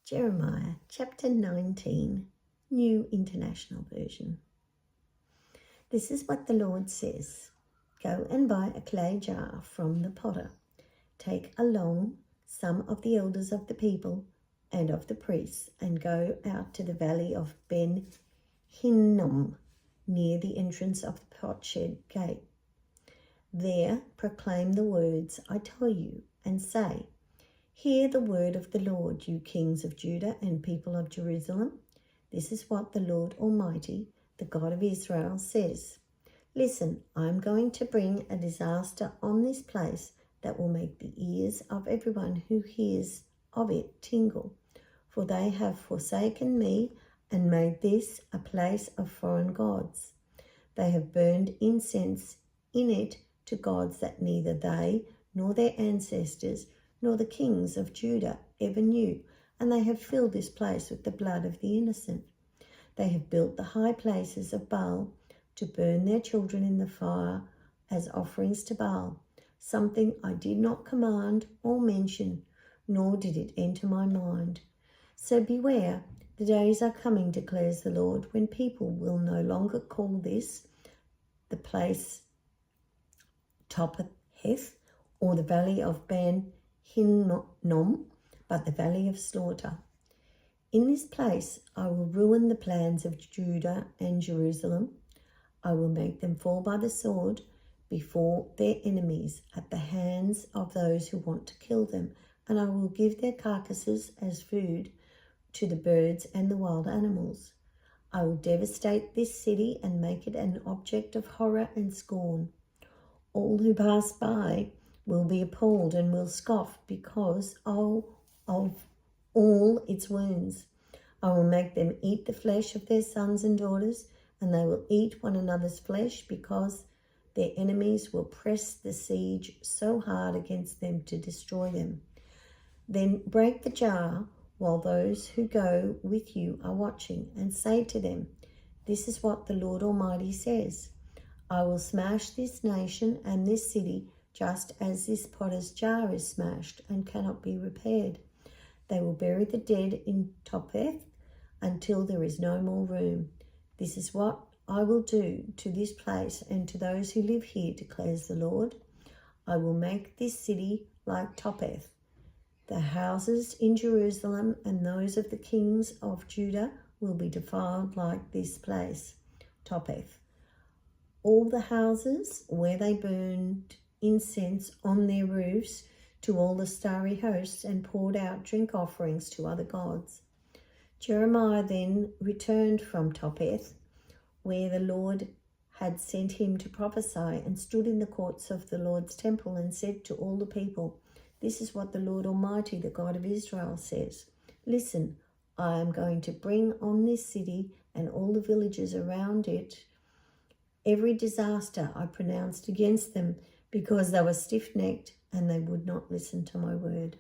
Jeremiah chapter 19, New International Version. This is what the Lord says. Go and buy a clay jar from the potter. Take along some of the elders of the people and of the priests and go out to the valley of Ben Hinnom near the entrance of the potsherd gate. There proclaim the words I tell you and say, hear the word of the Lord, you kings of Judah and people of Jerusalem. This is what the Lord Almighty, the God of Israel, says. Listen, I am going to bring a disaster on this place that will make the ears of everyone who hears of it tingle. For they have forsaken me and made this a place of foreign gods. They have burned incense in it to gods that neither they nor their ancestors nor the kings of Judah ever knew, and they have filled this place with the blood of the innocent. They have built the high places of Baal to burn their children in the fire as offerings to Baal, something I did not command or mention, nor did it enter my mind. So beware, the days are coming, declares the Lord, when people will no longer call this the place Topheth or the valley of Ben Hinnom, but the valley of slaughter. In this place I will ruin the plans of Judah and Jerusalem. I will make them fall by the sword before their enemies at the hands of those who want to kill them, and I will give their carcasses as food to the birds and the wild animals. I will devastate this city and make it an object of horror and scorn. All who pass by will be appalled and will scoff because of all its wounds. I will make them eat the flesh of their sons and daughters, and they will eat one another's flesh because their enemies will press the siege so hard against them to destroy them. Then break the jar while those who go with you are watching, and say to them, this is what the Lord Almighty says. I will smash this nation and this city just as this potter's jar is smashed and cannot be repaired. They will bury the dead in Topheth until there is no more room. This is what I will do to this place and to those who live here, declares the Lord. I will make this city like Topheth. The houses in Jerusalem and those of the kings of Judah will be defiled like this place, Topheth. All the houses where they burned incense on their roofs to all the starry hosts and poured out drink offerings to other gods. Jeremiah then returned from Topheth, where the Lord had sent him to prophesy, and stood in the courts of the Lord's temple and said to all the people, this is what the Lord Almighty, the God of Israel, says. Listen, I am going to bring on this city and all the villages around it every disaster I pronounced against them, because they were stiff-necked and they would not listen to my word.